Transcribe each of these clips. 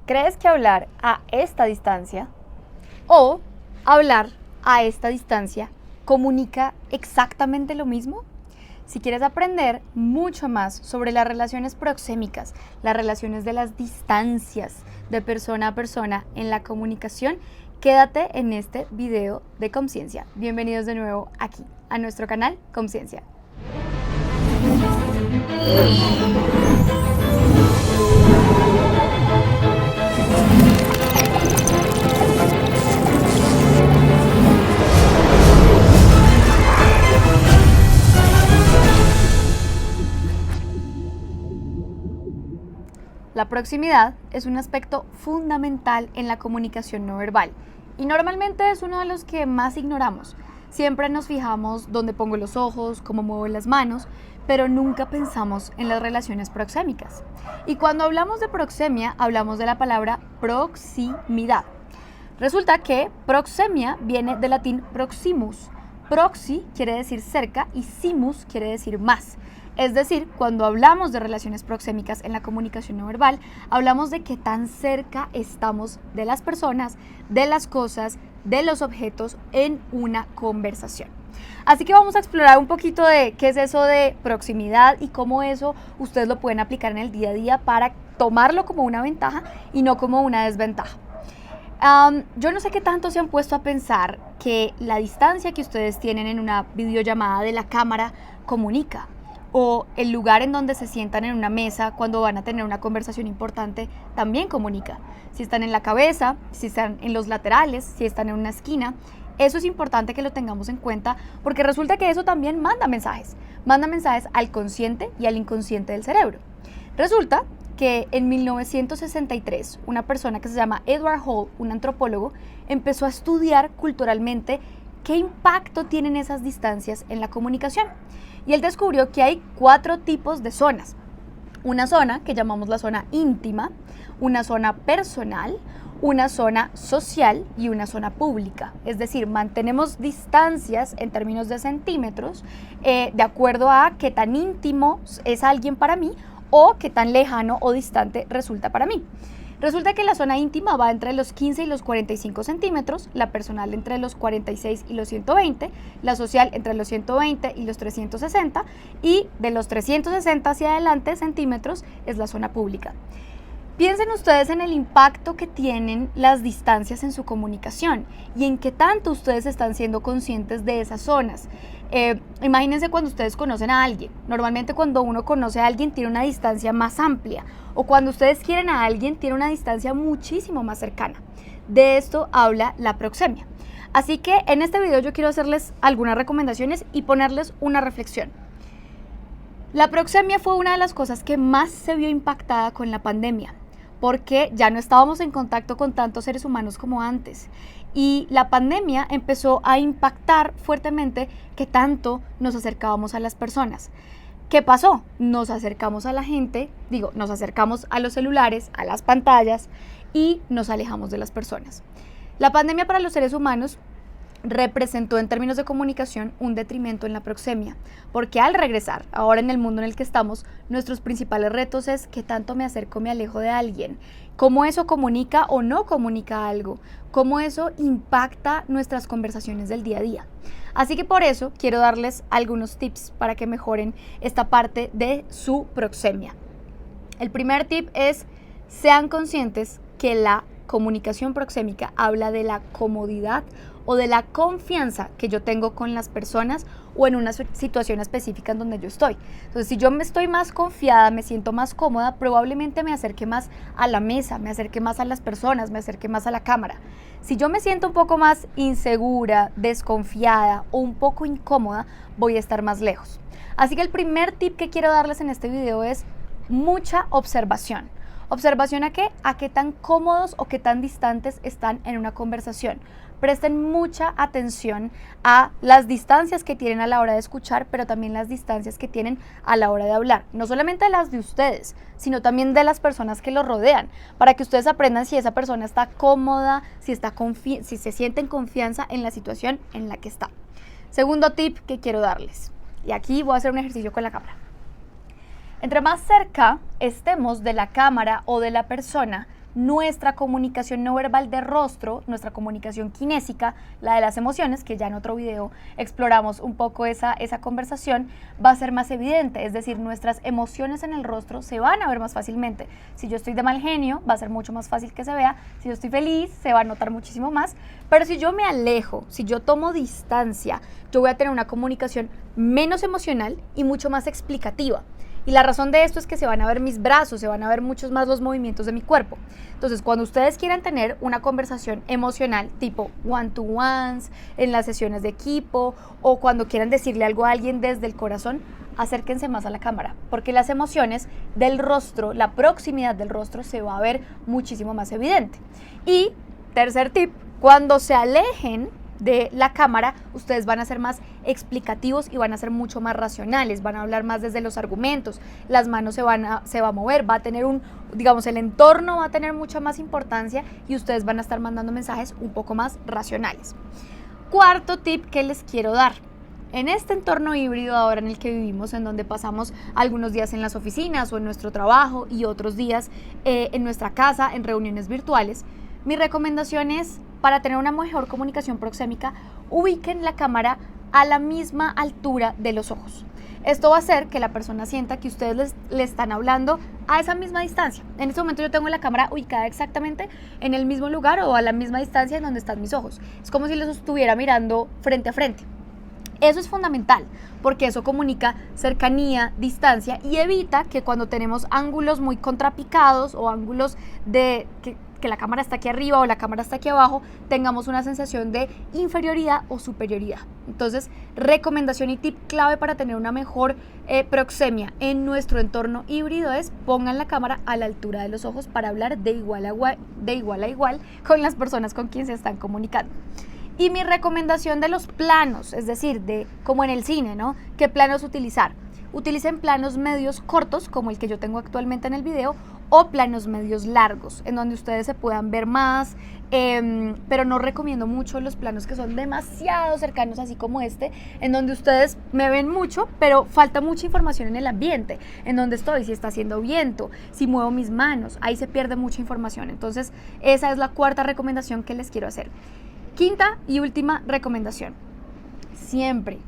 ¿Crees que hablar a esta distancia o hablar a esta distancia comunica exactamente lo mismo? Si quieres aprender mucho más sobre las relaciones proxémicas, las relaciones de las distancias de persona a persona en la comunicación, quédate en este video de Comciencia. Bienvenidos de nuevo aquí a nuestro canal Comciencia. La proximidad es un aspecto fundamental en la comunicación no verbal y normalmente es uno de los que más ignoramos. Siempre nos fijamos dónde pongo los ojos, cómo muevo las manos, pero nunca pensamos en las relaciones proxémicas. Y cuando hablamos de proxemia, hablamos de la palabra proximidad. Resulta que proxemia viene del latín proximus. Proxi quiere decir cerca y simus quiere decir más. Es decir, cuando hablamos de relaciones proxémicas en la comunicación no verbal, hablamos de qué tan cerca estamos de las personas, de las cosas, de los objetos en una conversación. Así que vamos a explorar un poquito de qué es eso de proximidad y cómo eso ustedes lo pueden aplicar en el día a día para tomarlo como una ventaja y no como una desventaja. Yo no sé qué tanto se han puesto a pensar que la distancia que ustedes tienen en una videollamada de la cámara comunica, o el lugar en donde se sientan en una mesa cuando van a tener una conversación importante también comunica. Si están en la cabeza, si están en los laterales, si están en una esquina, eso es importante que lo tengamos en cuenta porque resulta que eso también manda mensajes al consciente y al inconsciente del cerebro. Resulta que en 1963 una persona que se llama Edward Hall, un antropólogo, empezó a estudiar culturalmente qué impacto tienen esas distancias en la comunicación. Y él descubrió que hay 4 tipos de zonas. Una zona que llamamos la zona íntima, una zona personal, una zona social y una zona pública. Es decir, mantenemos distancias en términos de centímetros de acuerdo a qué tan íntimo es alguien para mí o qué tan lejano o distante resulta para mí. Resulta que la zona íntima va entre los 15 y los 45 centímetros, la personal entre los 46 y los 120, la social entre los 120 y los 360 y de los 360 hacia adelante centímetros es la zona pública. Piensen ustedes en el impacto que tienen las distancias en su comunicación y en qué tanto ustedes están siendo conscientes de esas zonas. Imagínense cuando ustedes conocen a alguien. Normalmente cuando uno conoce a alguien tiene una distancia más amplia, o cuando ustedes quieren a alguien tiene una distancia muchísimo más cercana. De esto habla la proxemia. Así que en este video yo quiero hacerles algunas recomendaciones y ponerles una reflexión. La proxemia fue una de las cosas que más se vio impactada con la pandemia, porque ya no estábamos en contacto con tantos seres humanos como antes. Y la pandemia empezó a impactar fuertemente qué tanto nos acercábamos a las personas. ¿Qué pasó? Nos acercamos a la gente, nos acercamos a los celulares, a las pantallas y nos alejamos de las personas. La pandemia para los seres humanos representó en términos de comunicación un detrimento en la proxemia, porque al regresar, ahora en el mundo en el que estamos, nuestros principales retos es qué tanto me acerco o me alejo de alguien, cómo eso comunica o no comunica algo, cómo eso impacta nuestras conversaciones del día a día. Así que por eso quiero darles algunos tips para que mejoren esta parte de su proxemia. El primer tip es: sean conscientes que la comunicación proxémica habla de la comodidad o de la confianza que yo tengo con las personas o en una situación específica en donde yo estoy. Entonces, si yo me estoy más confiada, me siento más cómoda, probablemente me acerque más a la mesa, me acerque más a las personas, me acerque más a la cámara. Si yo me siento un poco más insegura, desconfiada o un poco incómoda, voy a estar más lejos. Así que el primer tip que quiero darles en este video es mucha observación. ¿Observación a qué? A qué tan cómodos o qué tan distantes están en una conversación. Presten mucha atención a las distancias que tienen a la hora de escuchar, pero también las distancias que tienen a la hora de hablar. No solamente las de ustedes, sino también de las personas que los rodean, para que ustedes aprendan si esa persona está cómoda, si se siente en confianza en la situación en la que está. Segundo tip que quiero darles, y aquí voy a hacer un ejercicio con la cámara. Entre más cerca estemos de la cámara o de la persona, nuestra comunicación no verbal de rostro, nuestra comunicación kinésica, la de las emociones, que ya en otro video exploramos un poco esa conversación, va a ser más evidente. Es decir, nuestras emociones en el rostro se van a ver más fácilmente. Si yo estoy de mal genio, va a ser mucho más fácil que se vea. Si yo estoy feliz, se va a notar muchísimo más. Pero si yo me alejo, si yo tomo distancia, yo voy a tener una comunicación menos emocional y mucho más explicativa. Y la razón de esto es que se van a ver mis brazos, se van a ver muchos más los movimientos de mi cuerpo. Entonces, cuando ustedes quieran tener una conversación emocional tipo one-to-ones, en las sesiones de equipo, o cuando quieran decirle algo a alguien desde el corazón, acérquense más a la cámara, porque las emociones del rostro, la proximidad del rostro se va a ver muchísimo más evidente. Y tercer tip, cuando se alejen de la cámara, ustedes van a ser más explicativos y van a ser mucho más racionales, van a hablar más desde los argumentos, las manos se va a mover, va a tener digamos, el entorno va a tener mucha más importancia y ustedes van a estar mandando mensajes un poco más racionales. Cuarto tip que les quiero dar. En este entorno híbrido ahora en el que vivimos, en donde pasamos algunos días en las oficinas o en nuestro trabajo y otros días en nuestra casa, en reuniones virtuales, mi recomendación es, para tener una mejor comunicación proxémica, ubiquen la cámara a la misma altura de los ojos. Esto va a hacer que la persona sienta que ustedes le están hablando a esa misma distancia. En este momento yo tengo la cámara ubicada exactamente en el mismo lugar o a la misma distancia en donde están mis ojos. Es como si los estuviera mirando frente a frente. Eso es fundamental porque eso comunica cercanía, distancia y evita que cuando tenemos ángulos muy contrapicados o ángulos de que la cámara está aquí arriba o la cámara está aquí abajo, tengamos una sensación de inferioridad o superioridad. Entonces, recomendación y tip clave para tener una mejor proxemia en nuestro entorno híbrido es pongan la cámara a la altura de los ojos para hablar de igual a igual con las personas con quien se están comunicando. Y mi recomendación de los planos, es decir, como en el cine, ¿no? ¿Qué planos utilizar? Utilicen planos medios cortos, como el que yo tengo actualmente en el video, o planos medios largos, en donde ustedes se puedan ver más, pero no recomiendo mucho los planos que son demasiado cercanos, así como este, en donde ustedes me ven mucho, pero falta mucha información en el ambiente, en donde estoy, si está haciendo viento, si muevo mis manos, ahí se pierde mucha información. Entonces, esa es la cuarta recomendación que les quiero hacer. Quinta y última recomendación. Siempre,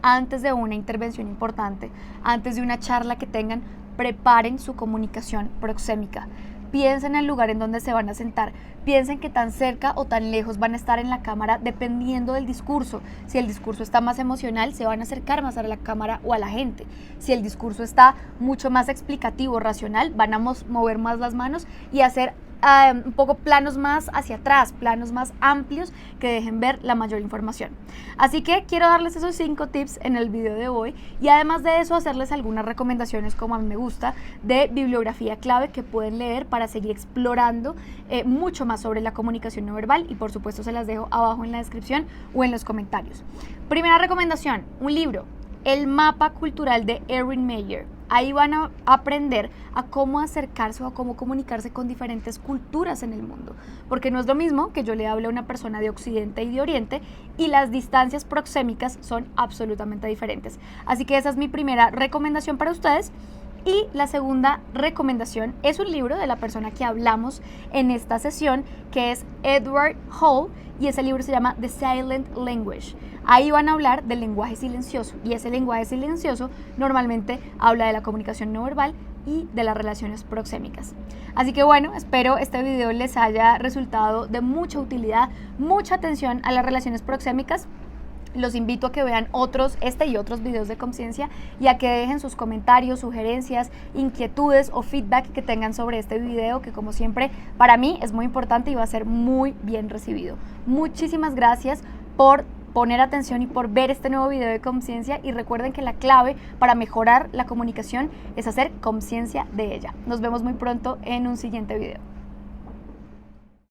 antes de una intervención importante, antes de una charla que tengan, preparen su comunicación proxémica. Piensen en el lugar en donde se van a sentar. Piensen que tan cerca o tan lejos van a estar en la cámara dependiendo del discurso. Si el discurso está más emocional, se van a acercar más a la cámara o a la gente. Si el discurso está mucho más explicativo, racional, van a mover más las manos y hacer un poco planos más hacia atrás, planos más amplios que dejen ver la mayor información. Así que quiero darles esos 5 tips en el video de hoy y además de eso hacerles algunas recomendaciones, como a mí me gusta, de bibliografía clave que pueden leer para seguir explorando mucho más sobre la comunicación no verbal y por supuesto se las dejo abajo en la descripción o en los comentarios. Primera recomendación, un libro, El mapa cultural de Erin Meyer. Ahí van a aprender a cómo acercarse o a cómo comunicarse con diferentes culturas en el mundo. Porque no es lo mismo que yo le hable a una persona de Occidente y de Oriente y las distancias proxémicas son absolutamente diferentes. Así que esa es mi primera recomendación para ustedes. Y la segunda recomendación es un libro de la persona que hablamos en esta sesión, que es Edward Hall, y ese libro se llama The Silent Language. Ahí van a hablar del lenguaje silencioso, y ese lenguaje silencioso normalmente habla de la comunicación no verbal y de las relaciones proxémicas. Así que bueno, espero este video les haya resultado de mucha utilidad, mucha atención a las relaciones proxémicas. Los invito a que vean este y otros videos de Consciencia y a que dejen sus comentarios, sugerencias, inquietudes o feedback que tengan sobre este video, que como siempre para mí es muy importante y va a ser muy bien recibido. Muchísimas gracias por poner atención y por ver este nuevo video de Consciencia y recuerden que la clave para mejorar la comunicación es hacer conciencia de ella. Nos vemos muy pronto en un siguiente video.